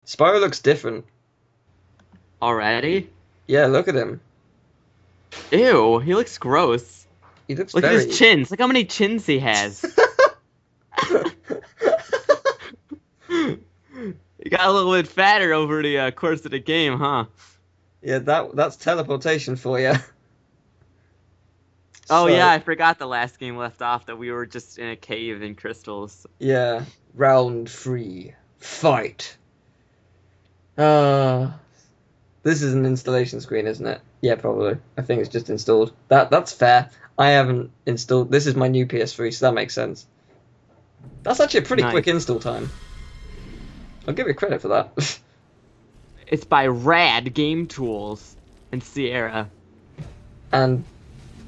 Spyro looks different. Already? Yeah, look at him. Ew, he looks gross. He looks Look at his very. chins. Look how many chins he has. He got a little bit fatter over the course of the game, huh? Yeah, that's teleportation for you. Oh yeah, So, I forgot the last game left off that we were just in a cave in crystals. yeah, round three, fight. Uh, this is an installation screen, isn't it? Yeah, probably. I think it's just installed. That's fair. I haven't installed. This is my new PS3, so that makes sense. That's actually a pretty quick Nice. install time. I'll give you credit for that. It's by Rad Game Tools and Sierra. And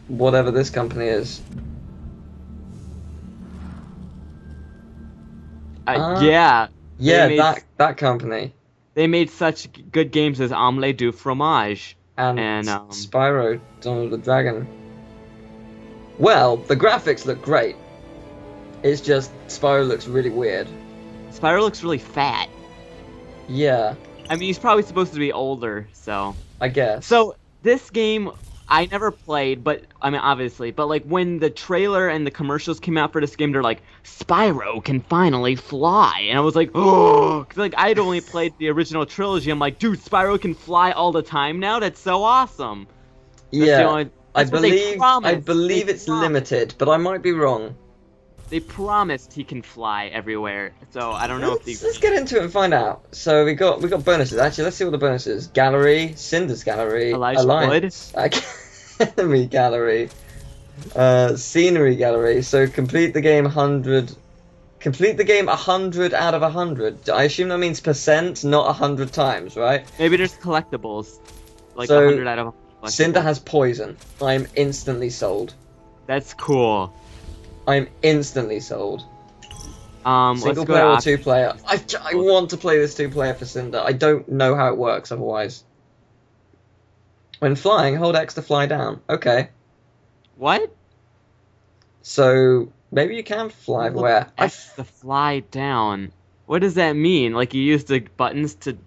whatever this company is. Uh, Yeah, they yeah, made that company. they made such good games as Omelette du Fromage And and Spyro, Donald the Dragon. Well, the graphics look great. It's just Spyro looks really weird. Spyro looks really fat. Yeah, I mean, he's probably supposed to be older, so. I guess. So this game I never played, but I mean obviously, but like when the trailer and the commercials came out for this game, they're like Spyro can finally fly, and I was like, oh, 'cause like I'd only played the original trilogy. I'm like, dude, Spyro can fly all the time now. That's so awesome. That's the Yeah, only, that's what they I promised. believe They it's promised. limited, but I might be wrong. They promised he can fly everywhere. So I don't know if Let's get into it and find out. So we got bonuses. Actually, let's see what the bonuses. Gallery, Cynder's gallery, Elijah Alliance, Academy gallery, scenery gallery. So complete the game 100. Complete the game 100 out of 100. I assume that means percent, not 100 times, right? maybe there's collectibles, like So, 100 out of 100 Cynder collectibles. has poison. I'm instantly sold. That's cool. I'm instantly sold. Let's Single go player to or options. two player? I want to play this two player for Cynder. I don't know how it works otherwise. When flying, hold X to fly down. Okay. What? So maybe you can fly everywhere. X to fly down. What does that mean? Like you use the buttons to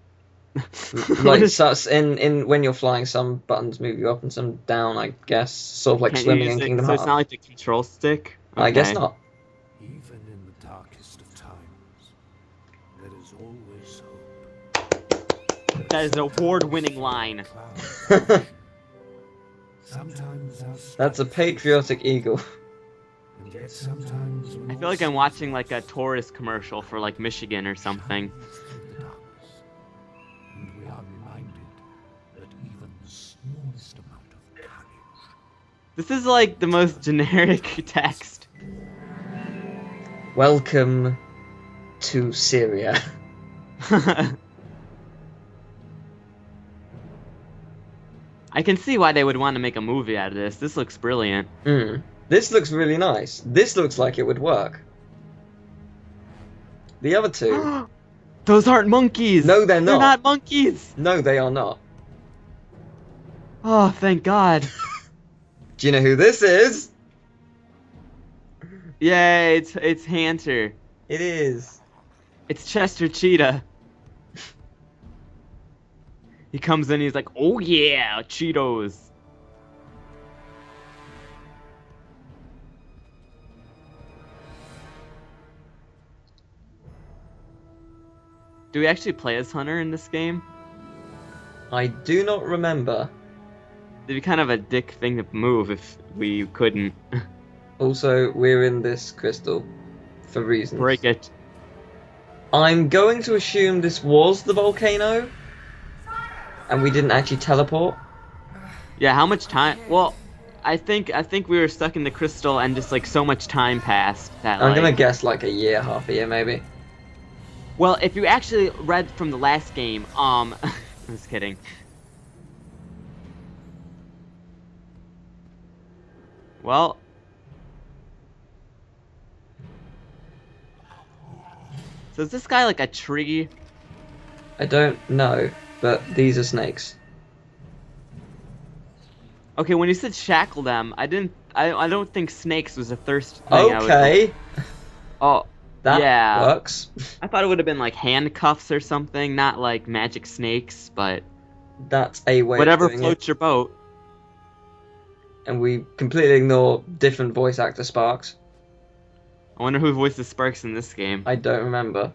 What like is- such in when you're flying, some buttons move you up and some down. I guess sort of like can't you swimming use in it, Kingdom so it's Hearts. not like the control stick? I guess Okay. not. Even in the darkest of times, there is always hope. That is an award-winning line. Clouds. Sometimes our That's a patriotic eagle. and yet sometimes I feel like I'm watching like a tourist commercial for like Michigan or something. through the darkness, and we are reminded that even the smallest amount of courage This is like the most generic text. Welcome to Syria. I can see why they would want to make a movie out of this. This looks brilliant. This looks really nice. This looks like it would work. The other two. Those aren't monkeys! No, they're They're not. not monkeys! No, they are not. Oh, thank God. Do you know who this is? Yay, it's Hunter. It is. It's Chester Cheetah. He comes in, he's like, oh yeah, Cheetos. Do we actually play as Hunter in this game? I do not remember. It'd be kind of a dick thing to move if we couldn't. Also, we're in this crystal for reasons. Break it. I'm going to assume this was the volcano, and we didn't actually teleport. Yeah, how much time? Well, I think we were stuck in the crystal and just like so much time passed that I'm like, gonna guess like a year, half a year, maybe. Well, if you actually read from the last game, I'm just kidding. Well, so is this guy like a tree? I don't know, but these are snakes. Okay, when you said shackle them, I don't think snakes was the first thing I would. Okay. Oh, That Yeah. works. I thought it would have been like handcuffs or something, not like magic snakes, but That's a way whatever of doing floats it. your boat. And we completely ignore different voice actor Sparks. I wonder who voices Sparks in this game. I don't remember.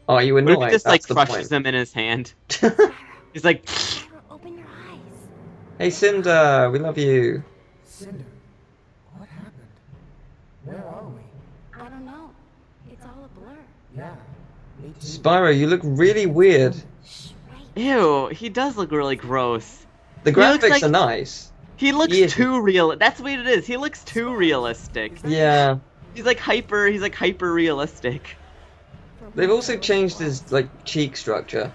Oh, you What if annoying? he just like That's the crushes point. them in his hand? He's like, Open your eyes. Hey Cynder, we love you. Cynder, what happened? Where are we? I don't know. It's all a blur. Yeah, me too. Spyro, you look really weird. Shh, wait. ew, he does look really gross. The He looks graphics like- are nice. He looks Yeah. too real. That's what it is. He looks too realistic. Yeah. He's like hyper realistic. They've also changed his like cheek structure.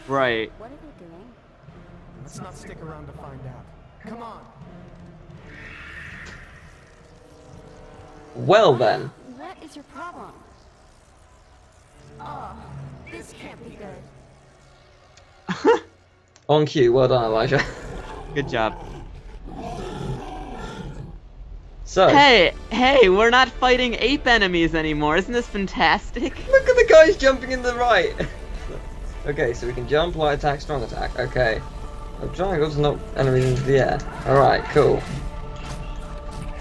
Right. What are they doing? Let's not stick around to find out. Come on. Well then. What is your problem? Oh, this can't be good. On cue, well done, Elijah. Good job. So, Hey, we're not fighting ape enemies anymore. Isn't this fantastic? look at the guys jumping in the right. Okay, so we can jump, light attack, strong attack. Okay. Triangles knock enemies into the air. Alright, cool.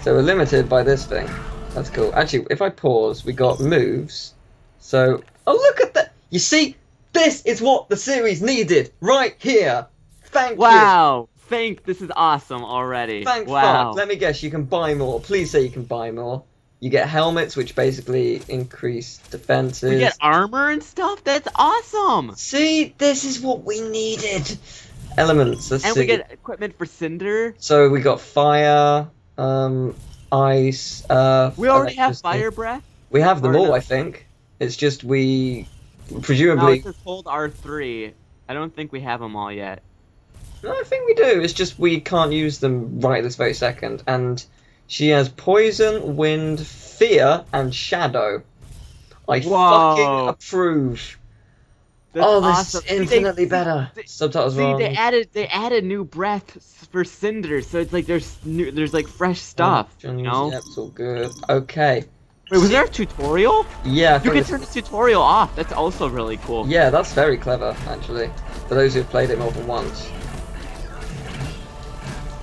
So we're limited by this thing. That's cool. Actually, if I pause, we got moves. So, oh look at that! You see, this is what the series needed right here. Thank you. Wow. This is awesome already. Thank wow. fuck. Let me guess, you can buy more. Please say you can buy more. You get helmets, which basically increase defenses. We get armor and stuff? That's awesome! See, this is what we needed. Elements. Let's And see. we get equipment for Cynder. So we got fire, ice, We already have electricity. fire breath. We have them Or all, no. I think. It's just we, No, presumably. it says hold R3. I don't think we have them all yet. No, I think we do. It's just we can't use them right this very second. And she has poison, wind, fear, and shadow. I Whoa. fucking approve. That's Oh, this awesome. is See, infinitely better. Subtitles See, wrong. they added new breath for Cynder, so it's like there's like fresh stuff. You know? Yep, it's all good. Okay. Wait, was there a tutorial? Yeah, I You think can this- turn the tutorial off. That's also really cool. yeah, that's very clever, actually. For those who've played it more than once.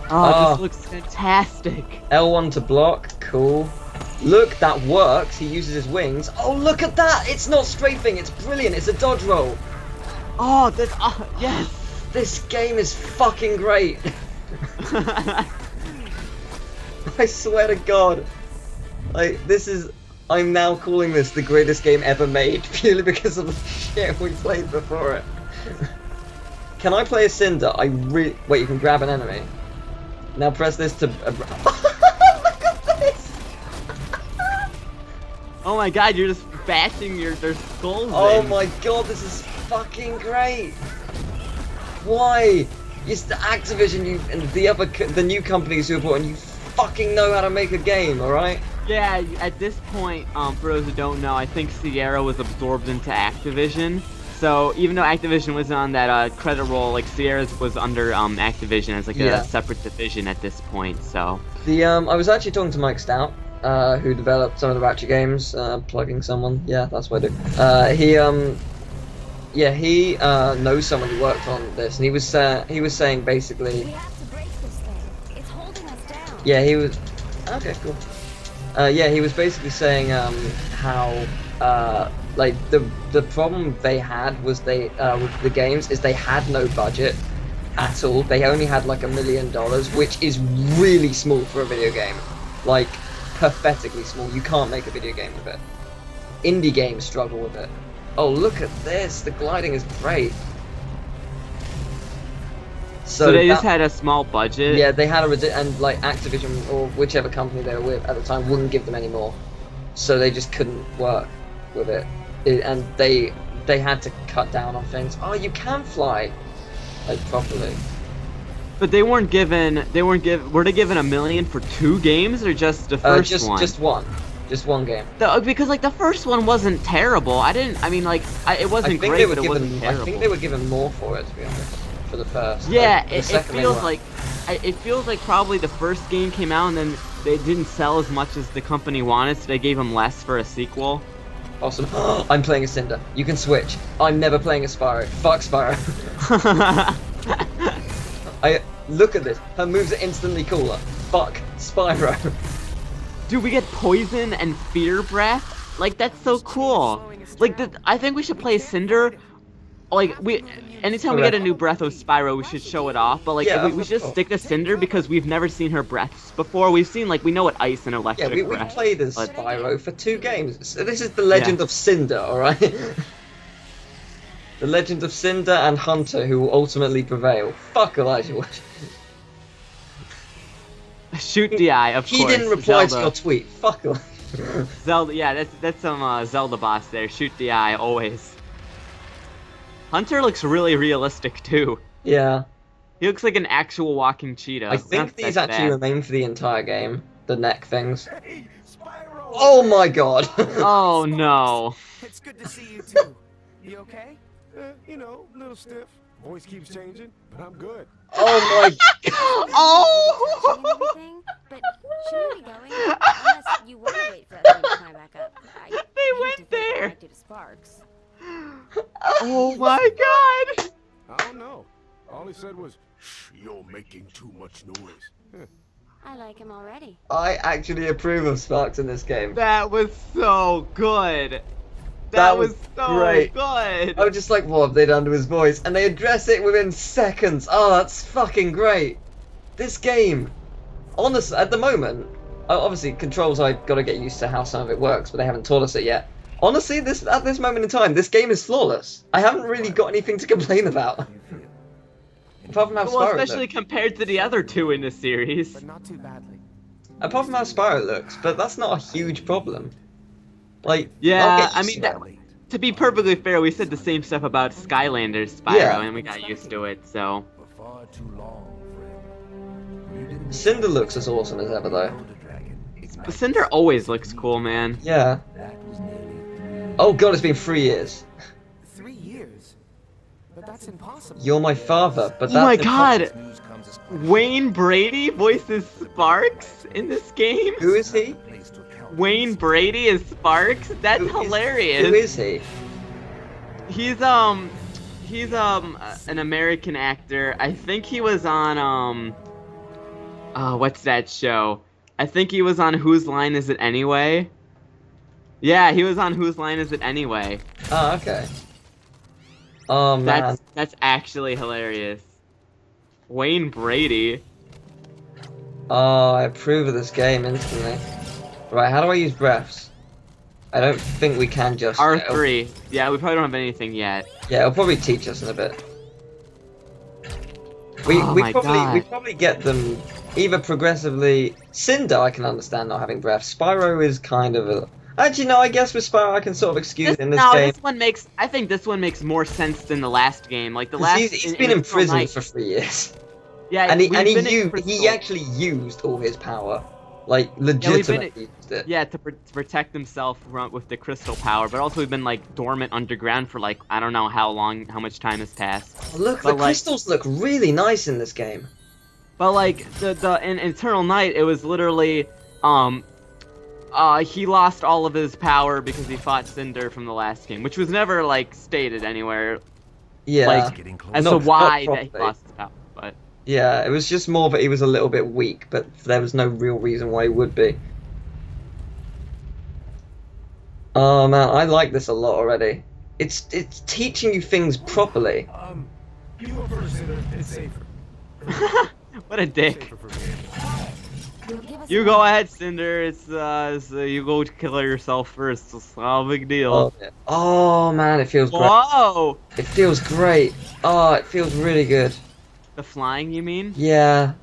Oh, Oh. this looks fantastic. L1 to block, cool. Look, that works. He uses his wings. Oh, look at that! It's not strafing, it's brilliant. It's a dodge roll. Oh, that's yes. This game is fucking great. I swear to God. Like, this is... I'm now calling this the greatest game ever made, purely because of the shit we played before it. Can I play a Cynder? Wait, you can grab an enemy. Now press this to... Look at this! Oh my God, you're just bashing their skulls Oh in. my God, this is fucking great! Why? It's the Activision and the new companies who are bought, and you fucking know how to make a game, alright? Yeah, at this point, for those who don't know, I think Sierra was absorbed into Activision. So even though Activision was on that credit roll, like Sierra's was under Activision as like Yeah. a separate division at this point. So I was actually talking to Mike Stout, who developed some of the Ratchet games, plugging someone. Yeah, that's what I do. He knows someone who worked on this, and he was saying basically, We have to break this thing. It's holding us down. yeah, he was, okay, cool. He was basically saying how like the problem they had was with the games is they had no budget at all. They only had like $1 million, which is really small for a video game, like pathetically small. You can't make a video game with it. Indie games struggle with it. Oh, look at this! The gliding is great. so they just had a small budget. Yeah, they had and like Activision or whichever company they were with at the time wouldn't give them any more, so they just couldn't work with it, and they had to cut down on things. Oh, you can fly, like properly. But they weren't given. Were they given $1 million for 2 games or just the first one? Just one game. Because like the first one wasn't terrible. It wasn't great, but it wasn't terrible. I think they were given more for it, to be honest, for the first. Yeah, Like, the it second they feels weren't. like probably the first game came out and then they didn't sell as much as the company wanted, so they gave them less for a sequel. Awesome. I'm playing a Cynder. You can switch. I'm never playing a Spyro. Fuck Spyro. Look at this. Her moves are instantly cooler. Fuck Spyro. Dude, we get poison and fear breath. Like, that's so cool. Like, I think we should play Cynder. Like, anytime we get a new breath of Spyro, we should show it off. But like, Yeah, we should just stick to Cynder because we've never seen her breaths before. We've seen, like, we know what ice and electric Yeah, we breath. played as but- Spyro for 2 games. So this is the Legend of Cynder, alright? The Legend of Cynder and Hunter, who will ultimately prevail. Fuck Elijah Wood. Shoot the eye, of He course. didn't reply to Zelda. your tweet. Fuck Elijah. Zelda, yeah, that's some Zelda boss there. Shoot the eye, always. Hunter looks really realistic too. Yeah. He looks like an actual walking cheetah. I think Not these that actually bad. remain for the entire game. The neck things. Hey, Spyro! Oh my god. Oh no. It's good to see you too. You okay? You know, a little stiff. Voice keeps changing, but I'm good. Oh my Oh! Touching everything, but shouldn't we be going? Unless you want to wait for that thing to climb back up. I hate to went think there. it might do to Sparks. Oh my god! I don't know. All he said was, "Shh, you're making too much noise." I like him already. I actually approve of Sparks in this game. That was so good. That was so great. good. I was just like, what have they done to his voice? And they address it within seconds. Oh, that's fucking great. This game, honestly, at the moment, obviously controls I gotta get used to how some of it works, but they haven't taught us it yet. Honestly, at this moment in time, this game is flawless. I haven't really got anything to complain about. Apart from how Well, Spyro especially looks. compared to the other two in the series. But not too badly. Apart from how Spyro looks, but that's not a huge problem. Like, Yeah, I'll get I used mean, to it. to be perfectly fair, we said the same stuff about Skylander's Spyro, Yeah. and we got used to it, so... For far too long, friend. You didn't Cinder looks as awesome as ever, though. know the dragon. But Cynder always looks cool, man. Yeah. That was nearly 3 Oh god, it's been 3 years. 3 years? But that's impossible. You're my father, but Oh that's my impossible. god! news comes as Wayne Brady voices Sparks in this game? Who is he? place to account. Wayne Brady is Sparks? That's Who is- hilarious. Who is he? He's an American actor. I think he was on what's that show? I think he was on Whose Line Is It Anyway? Yeah, he was on Whose Line Is It Anyway? Oh, okay. Oh man. That's actually hilarious. Wayne Brady. Oh, I approve of this game instantly. Right, how do I use breaths? I don't think we can just... R3. Yeah, we probably don't have anything yet. Yeah, it'll probably teach us in a bit. We Oh my God. probably get them either progressively. Cinder, I can understand not having breath. Spyro is kind of a. Actually, no. I guess with Spyro, I can sort of excuse it in this game. This one makes. I think this one makes more sense than the last game. Like the 'Cause last. he's been in Eternal prison Night- for 3 years, Yeah, and we've been in he prison- actually used all his power, like we've been- legitimately used it. Yeah, to protect himself with the crystal power, but also we've been like dormant underground for like I don't know how much time has passed. Oh, look, But, the like- crystals look really nice in this game. But like in Eternal Night, it was literally he lost all of his power because he fought Cynder from the last game, which was never like stated anywhere Yeah, like Getting close. as Not- to why not that he properly. lost his power. But yeah. It was just more that he was a little bit weak, but there was no real reason why he would be. Oh man, I like this a lot already. It's teaching you things properly. You go first, Cinder. It's safer. what a dick. Safer for me. You'll give us You a go minute. ahead, Cinder. It's you go kill yourself first. It's not a big deal. Oh, yeah. Oh man, it feels great. Whoa! It feels great. Oh, it feels really good. The flying, you mean? Yeah.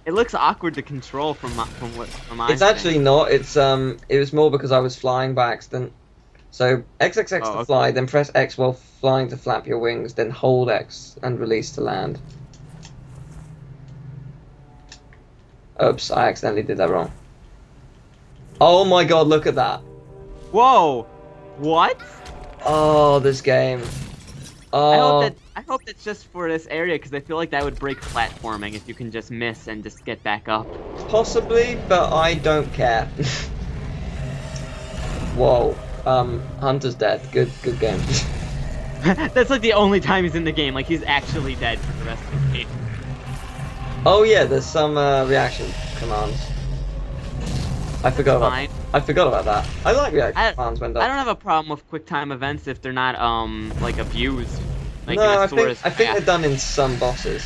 It looks awkward to control from my It's actually not. It was more because I was flying by accident. So XXX Oh, to okay. fly, then press X while flying to flap your wings, then hold X and release to land. Oops, I accidentally did that wrong. Oh my god, look at that. Whoa! What? Oh, this game. Oh, I hope that's just for this area because I feel like that would break platforming if you can just miss and just get back up. possibly, but I don't care. Whoa. Hunter's dead. Good game. That's like the only time he's in the game. Like he's actually dead for the rest of the game. Oh yeah, there's some reaction commands. I forgot Fine. about that. I like reaction commands when done. I don't have a problem with quick time events if they're not like abused. Like No, in a I think Source they're done in some bosses.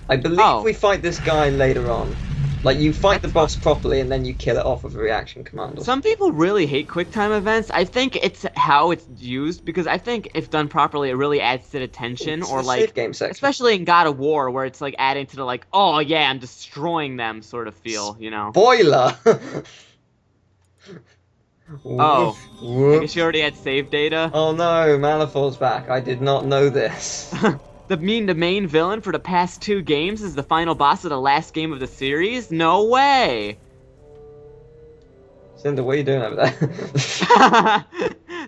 I believe Oh. we fight this guy later on. Like you fight the boss properly and then you kill it off with a reaction command. Some people really hate quick time events. I think it's how it's used because I think if done properly, it really adds to the tension It's or the like, save game section. especially in God of War where it's like adding to the like, oh yeah, I'm destroying them sort of feel, you know. Spoiler! Oh, I Whoops. guess you already had save data. Oh no, Manifold's back. I did not know this. The main villain for the past 2 games is the final boss of the last game of the series? No way! Cynder, what are you doing over there?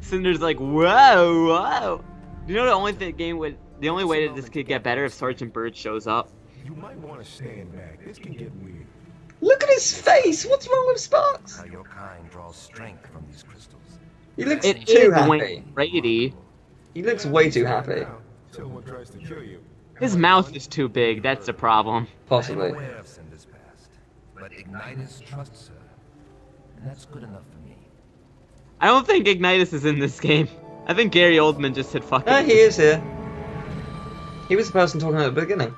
Cinder's like, whoa, whoa. You know the only way that this could get better if Sergeant Bird shows up? You might want to stand back. This can get weird. Look at his face! What's wrong with Sparks? How your kind draws strength from these crystals. He looks It too is happy. Wayne Brady. He looks way too happy. Someone tries to kill you. His mouth is too big, that's the problem. Possibly. I'm aware of Cynder's past, but Ignitus trusts her, and that's good enough for me. I don't think Ignitus is in this game. I think Gary Oldman just said fuck No, it. he is here. He was the person talking at the beginning.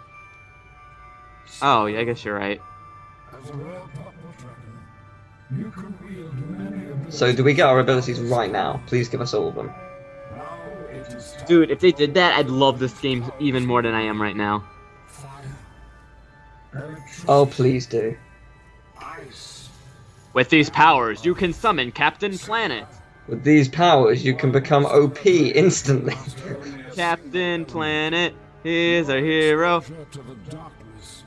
Oh, yeah, I guess you're right. As a rare purple dragon, you can wield many abilities. So do we get our abilities right now? Please give us all of them. Now it is time. Dude, if they did that, I'd love this game even more than I am right now. Fire. Electricity. Oh, please do. Ice. With these powers, you can summon Captain Planet. With these powers, you can become OP instantly. Captain Planet is our hero. Treasure to the darkness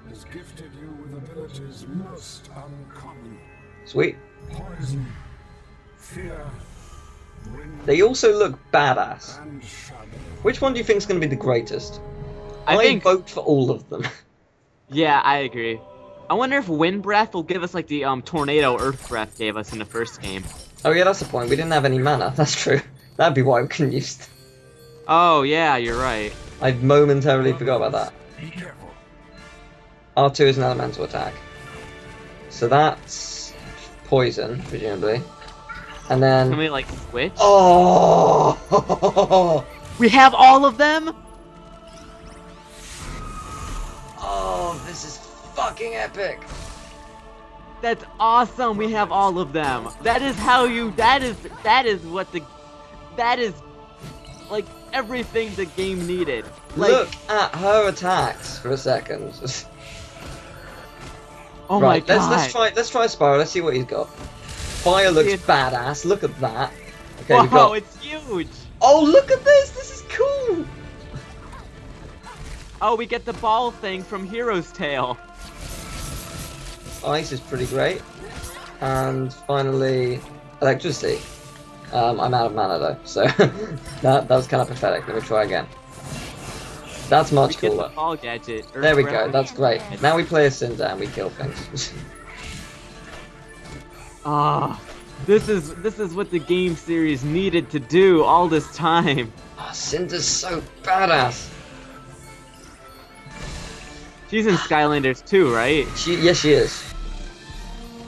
has gifted you with abilities most uncommon. Sweet. Poison, fear, wind, They also look badass. and shadow. Which one do you think is going to be the greatest? I think, vote for all of them. yeah, I agree. I wonder if Wind Breath will give us like the tornado Earth Breath gave us in the first game. Oh yeah, that's the point. We didn't have any mana. That's true. That'd be why we couldn't use it. Oh, yeah, you're right. I momentarily forgot about that. Be careful. R2 is an elemental attack. So that's poison, presumably. And then... Can we like switch? Oh! We have all of them? Oh, this is fucking epic. That's awesome. We have all of them. That is how you. That is what the. That is like everything the game needed. Like, Look at her attacks for a second. oh Right, my god. let's try Spyro. Let's see what he's got. Fire looks It- badass. Look at that. Okay, Whoa, we've got. it's huge. Oh, look at this. This is cool. Oh, we get the ball thing from Hero's Tale. Ice is pretty great. And finally, electricity. I'm out of mana though, so that was kind of pathetic. Let me try again. That's We much get the cooler. ball gadget. Earth There we Breath. go. That's great. Now we play as Cynder and we kill things. Ah, this is what the game series needed to do all this time. Oh, Cynder's so badass. She's in Skylanders too, right? Yes, she is.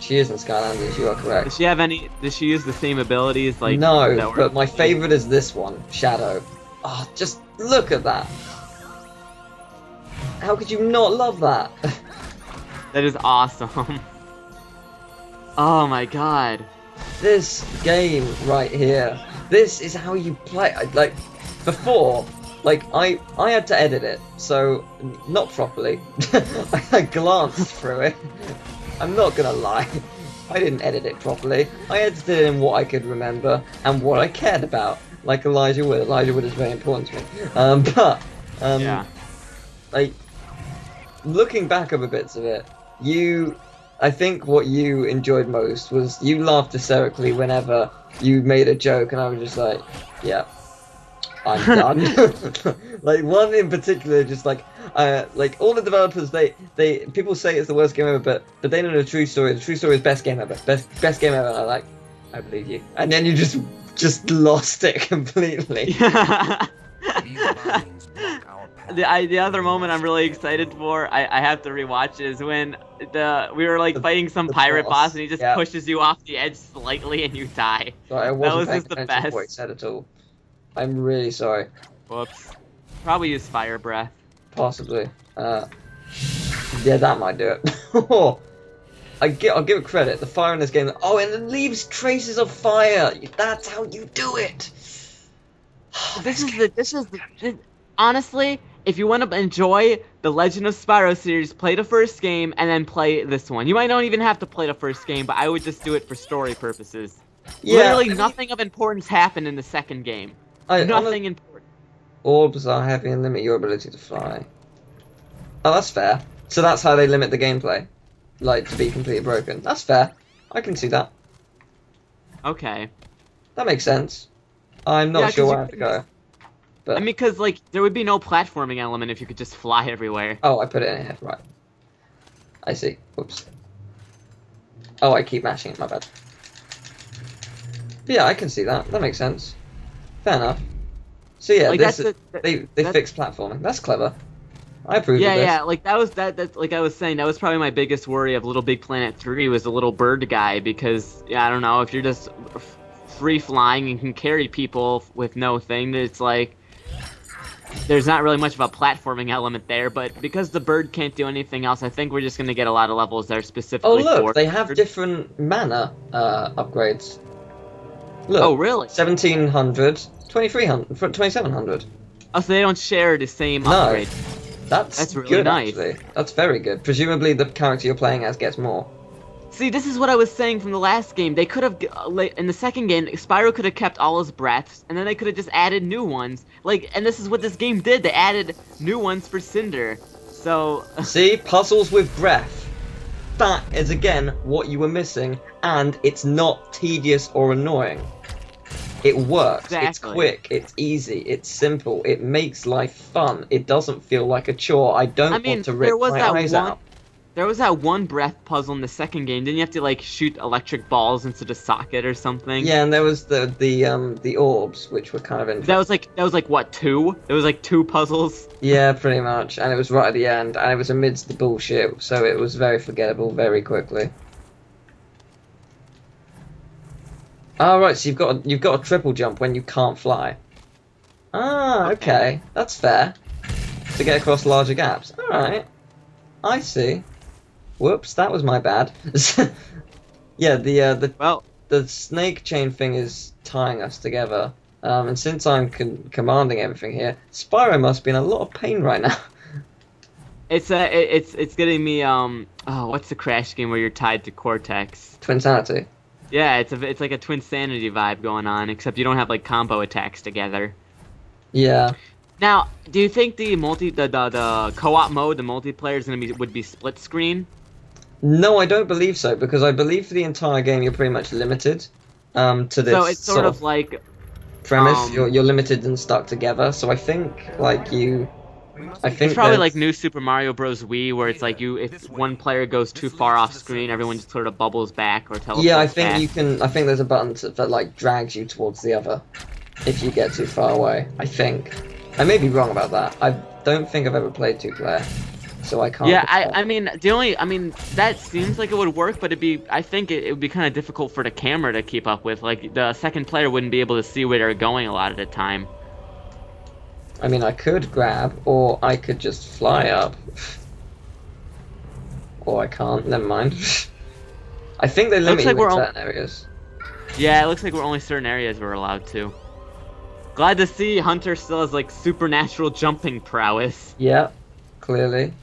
She is in Skylanders. You are Does correct. she have any? Does she use the same abilities like? No, that were- but my favorite is this one, Shadow. Oh, just look at that. How could you not love that? That is awesome. Oh my god. This game right here. This is how you play. Like before, like I had to edit it, so not properly. I glanced through it. I'm not gonna lie. I didn't edit it properly. I edited it in what I could remember and what I cared about. Like Elijah Wood. Elijah Wood is very important to me. Yeah. Like looking back over bits of it, I think what you enjoyed most was you laughed hysterically whenever you made a joke, and I was just like, yeah, I'm done. Like one in particular, just like all the developers, people say it's the worst game ever, but they know the true story. The true story is best game ever, best game ever. And I'm like, I believe you, and then you just lost it completely. These lines block our path. The other moment I'm really excited for, I have to rewatch, is when we were like fighting some the pirate boss, boss and he just yeah. pushes you off the edge slightly and you die. Sorry, I That wasn't was paying just the attention to what he best. said at all. I'm really sorry. Whoops. Probably use fire breath. Possibly. Yeah, that might do it. I'll give it credit. The fire in this game. Oh, and it leaves traces of fire. That's how you do it. Honestly, if you want to enjoy the Legend of Spyro series, play the first game and then play this one. You might not even have to play the first game, but I would just do it for story purposes. Yeah, Literally nothing of importance happened in the second game. Nothing important. Orbs are heavy and limit your ability to fly. Oh, that's fair. So that's how they limit the gameplay. Like, to be completely broken. That's fair. I can see that. Okay. That makes sense. I'm not Yeah, sure 'cause where I you have to couldn't go. But I mean, because, like, there would be no platforming element if you could just fly everywhere. oh, I put it in here. Right. I see. Whoops. Oh, I keep mashing it. My bad. But yeah, I can see that. That makes sense. Fair enough. So yeah, Like, they that's- fixed platforming. That's clever. I approve Yeah, of this. yeah, like, that's, like I was saying, that was probably my biggest worry of Little Big Planet 3 was the little bird guy, because, yeah, I don't know, if you're just free flying and can carry people with no thing, it's like, there's not really much of a platforming element there, but because the bird can't do anything else, I think we're just gonna get a lot of levels that are Oh specifically for look, they have birds. different mana upgrades. Look. Oh, really? 1700, 2300, 2700. Oh, so they don't share the same No. upgrade. That's really good, nice. actually. That's very good. Presumably the character you're playing as gets more. See, this is what I was saying from the last game. They could have, in the second game, Spyro could have kept all his breaths, and then they could have just added new ones. Like, and this is what this game did. They added new ones for Cynder. So, See? Puzzles with breath. That is, again, what you were missing, and it's not tedious or annoying. It works. It's Exactly. quick. It's easy. It's simple. It makes life fun. It doesn't feel like a chore. I don't I mean, want to there rip was my that eyes one. out. There was that one breath puzzle in the second game. Didn't you have to like shoot electric balls into the socket or something? Yeah, and there was the orbs, which were kind of interesting. That was like what, 2? There was like 2 puzzles. Yeah, pretty much. And it was right at the end, and it was amidst the bullshit, so it was very forgettable very quickly. Oh, right, so you've got a triple jump when you can't fly. Ah, okay. That's fair. To get across larger gaps. Alright. I see. Whoops, that was my bad. Yeah, the snake chain thing is tying us together. And since I'm commanding everything here, Spyro must be in a lot of pain right now. It's getting me what's the Crash game where you're tied to Cortex? Twinsanity. Yeah, it's like a Twin Sanity vibe going on, except you don't have like combo attacks together. Yeah. Now, do you think the co-op mode, the multiplayer, is would be split screen? No, I don't believe so, because I believe for the entire game you're pretty much limited to this So it's sort of like premise. You're limited and stuck together. So I think it's probably like New Super Mario Bros. Wii, where it's like if one player goes too far off screen, everyone just sort of bubbles back or teleports yeah, I think back. you can. I think there's a button that like drags you towards the other if you get too far away. I think. I may be wrong about that. I don't think I've ever played 2-player, so I can't. Yeah, I mean that seems like it would work, but I think it would be kind of difficult for the camera to keep up with. Like the second player wouldn't be able to see where they're going a lot of the time. I mean, I could grab, or I could just fly up. Or I can't. Never mind. I think they limit you in certain areas. Yeah, it looks like we're only certain areas we're allowed to. Glad to see Hunter still has like supernatural jumping prowess. Yeah, clearly.